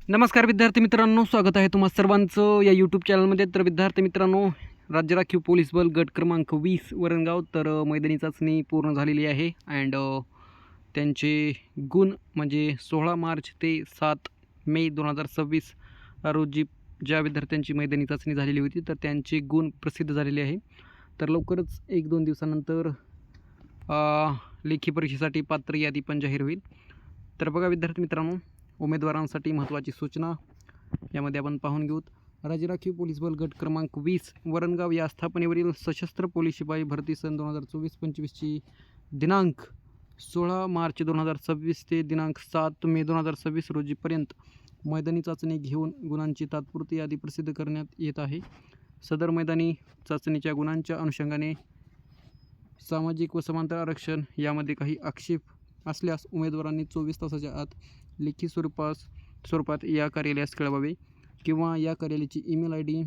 नमस्कार विद्यार्थी मित्रांनो, स्वागत आहे तुम्हा सर्वांचं या यूट्यूब चॅनलमध्ये. तर विद्यार्थी मित्रांनो, राज्य राखीव पोलीस बल गट क्रमांक 20 वरणगाव तर मैदानी चाचणी पूर्ण झालेली आहे. अँड त्यांचे गुण म्हणजे 16 मार्च ते 7 मे 2026 रोजी ज्या विद्यार्थ्यांची मैदानी चाचणी झालेली होती तर त्यांचे गुण प्रसिद्ध झालेले आहे. तर लवकरच 1-2 दिवसानंतर लेखी परीक्षेसाठी पात्र यादी पण जाहीर होईल. तर बघा विद्यार्थी मित्रांनो, उमेदवारांसाठी महत्त्वाची सूचना यामध्ये आपण पाहून घेऊ. राज्य राखीव पोलीस बल गट क्रमांक 20 वरणगाव या स्थापनेवरील सशस्त्र पोलीस शिपाई भरती सन 2024-25ची दिनांक 16 मार्च 2026 ते दिनांक 7 मे 2026 रोजीपर्यंत मैदानी चाचणी घेऊन गुणांची तात्पुरती यादी प्रसिद्ध करण्यात येत आहे. सदर मैदानी चाचणीच्या गुणांच्या अनुषंगाने सामाजिक व समांतर आरक्षण यामध्ये काही आक्षेप असल्यास उमेदवारांनी 24 तासाच्या आत लेखी स्वरूपात या कार्यालयास कळवावे किंवा या कार्यालयाची ईमेल ID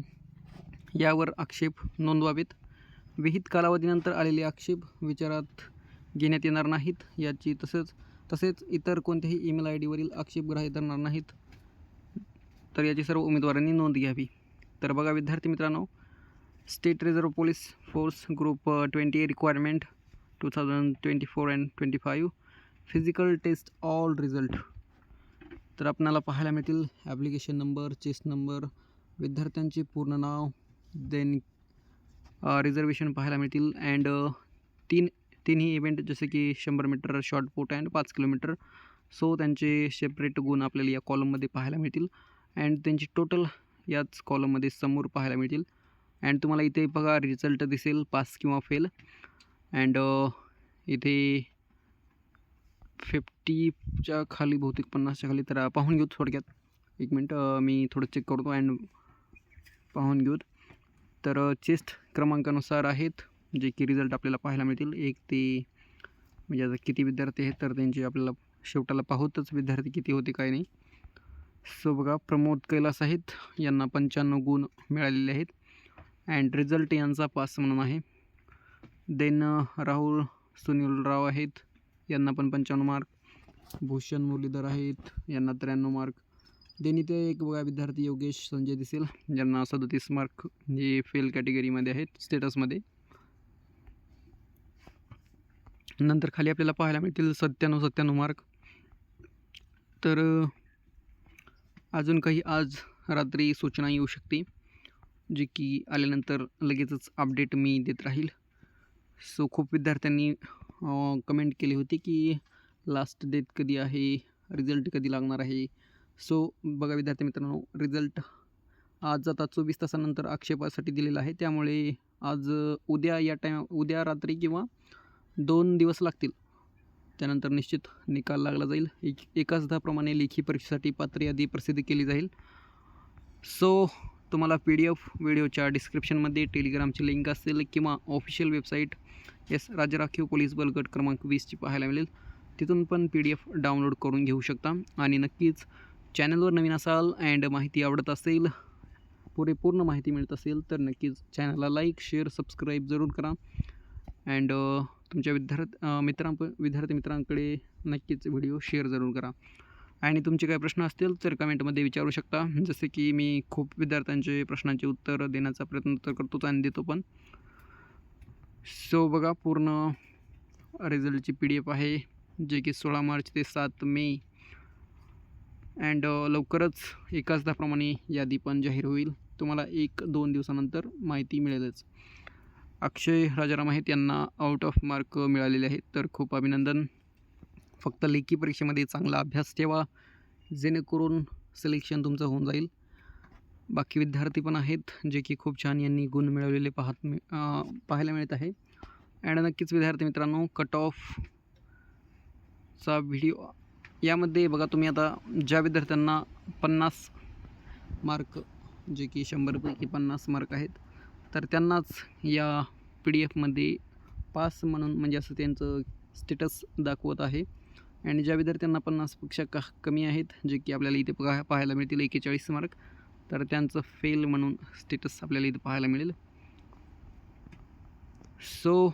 यावर आक्षेप नोंदवावेत. विहित कालावधीनंतर आलेले आक्षेप विचारात घेण्यात येणार नाहीत याची तसेच इतर कोणत्याही ईमेल IDवरील आक्षेप ग्राह्य धरणार नाहीत. तर याची सर्व उमेदवारांनी नोंद घ्यावी. तर बघा विद्यार्थी मित्रांनो, state reserve police force group 20 requirement 2024 and 25 physical test all result. तर आपल्याला पाहायला मिळतील ॲप्लिकेशन नंबर, चेस्ट नंबर, विद्यार्थ्यांचे पूर्ण नाव, देन रिझर्वेशन पाहायला मिळतील. अँड तिन्ही इव्हेंट जसे की 100 metre short put and 5 kilometre. So त्यांचे सेपरेट गुण आपल्याला या कॉलममध्ये पाहायला मिळतील अँड त्यांची टोटल याच कॉलममध्ये समोर पाहायला मिळतील. अँड तुम्हाला इथे बघा रिझल्ट दिसेल पास किंवा फेल. अँड इथे 50च्या खाली बहुतेक 50च्या खाली. तर पाहून घेऊ थोडक्यात. एक मिनट मी थोडं चेक करतो अँड पाहून घेऊ. तर चेस्ट क्रमांकानुसार आहेत जे की रिझल्ट आपल्याला पाहायला मिळतील. 1 ते म्हणजे आता किती विद्यार्थी आहेत तर त्यांचे आपल्याला शेवटाला पाहूतच विद्यार्थी किती होते काय नाही. सो बघा, प्रमोद कैलास आहेत, यांना 95 गुण मिळालेले आहेत अँड रिझल्ट यांचा पास म्हणून आहे. देन राहुल सुनीलराव आहेत, यांना पण 95 मार्क. भूषण मुरलीधर आहेत, यांना 93 मार्क. देन इथे एक बघा विद्यार्थी योगेश संजय दिसेल, ज्यांना 37 मार्क जे फेल कॅटेगरीमध्ये आहेत स्टेटसमध्ये. नंतर खाली आपल्याला पाहायला मिळतील 97 मार्क. तर अजून काही आज रात्री सूचना येऊ शकते जी की आल्यानंतर लगेचच अपडेट मी देत राहील. सो खूप विद्यार्थ्यांनी कमेंट केली होती की लास्ट डेट कधी आहे, रिझल्ट कधी लागणार आहे. सो बघा विद्यार्थी मित्रांनो, रिझल्ट आज आता 24 तासानंतर आक्षेपासाठी दिलेला आहे. त्यामुळे आज उद्या रात्री किंवा 2 दिवस लागतील. त्यानंतर निश्चित निकाल लागला जाईल. एकाच प्रमाणे लेखी परीक्षेसाठी पात्र यादी प्रसिद्ध केली जाईल. सो तुम्हाला PDF व्हिडिओच्या डिस्क्रिप्शनमध्ये टेलिग्रामची लिंक असेल किंवा ऑफिशियल वेबसाईट राज्य राखीव पोलीस बल गट क्रमांक 20ची पाहायला मिळेल. तिथून पण PDF डाउनलोड करून घेऊ शकता. आणि नक्कीच चॅनलवर नवीन असाल अँड माहिती आवडत असेल, पूर्ण माहिती मिळत असेल तर नक्कीच चॅनलला लाईक, शेअर, सबस्क्राईब जरूर करा. अँड तुमच्या विद्यार्थी मित्रांकडे नक्कीच व्हिडिओ शेअर जरूर करा. आणि तुमचे काही प्रश्न असतील तर कमेंटमध्ये विचारू शकता. जसे की मी खूप विद्यार्थ्यांचे प्रश्नांचे उत्तर देण्याचा प्रयत्न तर करतोच आणि देतो पण. सो बघा, पूर्ण रिझल्टची PDF आहे जे की 16 मार्च ते 7 मे. अँड लवकरच एकाच प्रमाणे यादी पण जाहीर होईल. तुम्हाला 1-2 दिवसानंतर माहिती मिळेलच. अक्षय राजाराम आहेत, यांना आउट ऑफ मार्क मिळालेले आहेत. तर खूप अभिनंदन. फक्त लेखी परीक्षेमध्ये चांगला अभ्यास ठेवा जेणेकरून सिलेक्शन तुमचं होऊन जाईल. बाकी विद्यार्थी पण आहेत जे की खूप छान यांनी गुण मिळवलेले पाहायला मिळत आहे. अँड नक्कीच विद्यार्थी मित्रांनो, कट ऑफचा व्हिडिओ यामध्ये बघा तुम्ही आता ज्या विद्यार्थ्यांना 50 मार्क जे की 100पैकी 50 मार्क आहेत तर त्यांनाच या PDF पास म्हणून म्हणजे असं त्यांचं स्टेटस दाखवत आहे. आणि ज्या विद्यार्थ्यांना 50पेक्षा कमी आहेत जे की आपल्याला इथे पाहायला मिळतील 41 मार्क, तर त्यांचं फेल म्हणून स्टेटस आपल्याला इथे पाहायला मिळेल. सो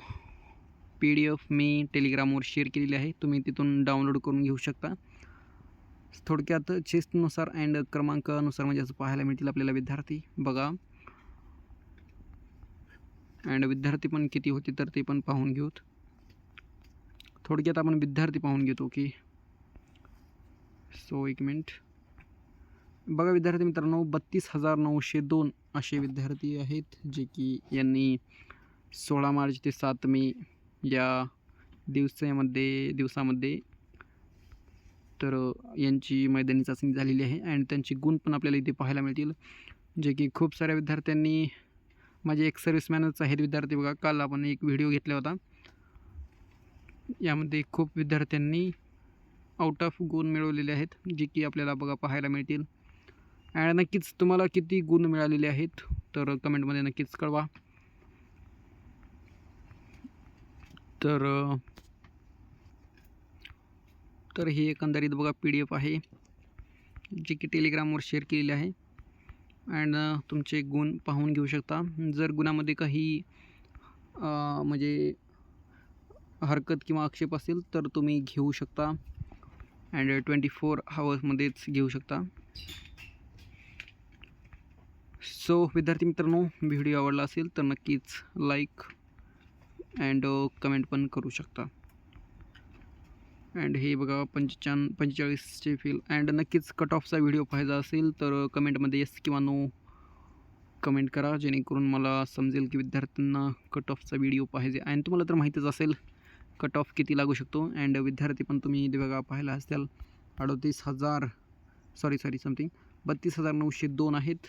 PDF मी टेलिग्रामवर शेअर केलेली आहे, तुम्ही तिथून डाउनलोड करून घेऊ शकता. थोडक्यात चेस्टनुसार अँड क्रमांकानुसार म्हणजे असं पाहायला मिळतील आपल्याला विद्यार्थी बघा. अँड विद्यार्थी पण किती होते तर ते पण पाहून घेऊत. थोडक्यात आपण विद्यार्थी पाहून घेतो की सो एक मिनिट बघा विद्यार्थी मित्रांनो 32,902 असे विद्यार्थी आहेत जे की यांनी 16 मार्च ते 7 मे या दिवसामध्ये तर यांची मैदानी चाचणी झालेली आहे. अँड त्यांचे गुण पण आपल्याला इथे पाहायला मिळतील जे की खूप साऱ्या विद्यार्थ्यांनी माझे एक सर्व्हिसमॅनच आहेत विद्यार्थी बघा. काल आपण एक व्हिडिओ घेतला होता, यामध्ये खूप विद्यार्थ्यांनी आउट ऑफ गुण मिळवलेले आहेत जे की आपल्याला बघा पाहायला मिळतील. आणि नक्कीच तुम्हाला किती गुण मिळालेले आहेत तर कमेंटमध्ये नक्कीच कळवा. तर ही एकंदरीत बघा PDF आहे जी की टेलिग्रामवर शेअर केलेली आहे. अँड तुमचे गुण पाहून घेऊ शकता. जर गुणामध्ये काही म्हणजे हरकत किंवा आक्षेप असेल तर तुम्ही घेऊ शकता. अँड 24 आवर्समध्येच घेऊ शकता. सो विद्यार्थी मित्रांनो, व्हिडिओ आवडला असेल तर नक्कीच लाईक अँड कमेंट पण करू शकता. अँड हे बघा 45चे फील. अँड नक्कीच कट ऑफचा व्हिडिओ पाहायचा असेल तर कमेंटमध्ये येस किंवा नो कमेंट करा, जेणेकरून मला समजेल की विद्यार्थ्यांना कट ऑफचा व्हिडिओ पाहिजे. आणि तुम्हाला तर माहितीच असेल कट ऑफ किती लागू शकतो. अँड विद्यार्थी पण तुम्ही इथे बघा पाहायला असतील 32,902 आहेत.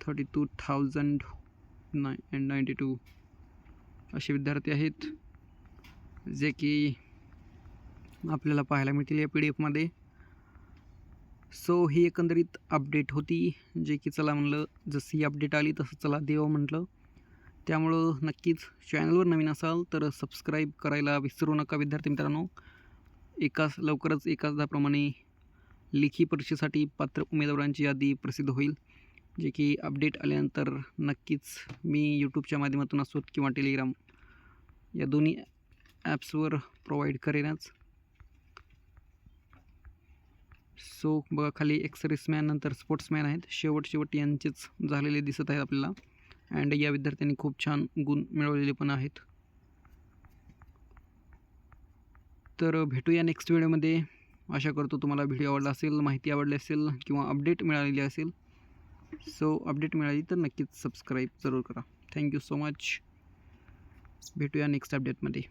32,092 असे विद्यार्थी आहेत जे की आपल्याला पाहायला मिळतील या PDF मध्ये. सो ही एकंदरीत अपडेट होती जे की चला म्हणलं जशी ही अपडेट आली तसं चला देवं म्हटलं. त्यामुळं नक्कीच चॅनलवर नवीन असाल तर सबस्क्राईब करायला विसरू नका विद्यार्थी मित्रांनो. लवकरच एकाचदाप्रमाणे लेखी परीक्षेसाठी पात्र उमेदवारांची यादी प्रसिद्ध होईल, जे की अपडेट आल्यानंतर नक्कीच मी यूट्यूबच्या माध्यमातून असोत किंवा टेलिग्राम या दोन्ही ॲप्सवर प्रोव्हाइड करेनच. सो बघा खाली एक सर्व्हिसमॅन नंतर स्पोर्ट्समॅन आहेत. शेवट यांचेच झालेले दिसत आहेत आपल्याला. अँड या विद्यार्थ्यांनी खूप छान गुण मिळवलेले पण आहेत. तर भेटूया नेक्स्ट व्हिडिओमध्ये. आशा करतो तुम्हाला व्हिडिओ आवडला असेल, माहिती आवडली असेल किंवा अपडेट मिळालेली असेल. सो अपडेट मिळाली तर नक्कीच सबस्क्राईब जरूर करा. Thank you so much. भेटूया नेक्स्ट अपडेटमध्ये.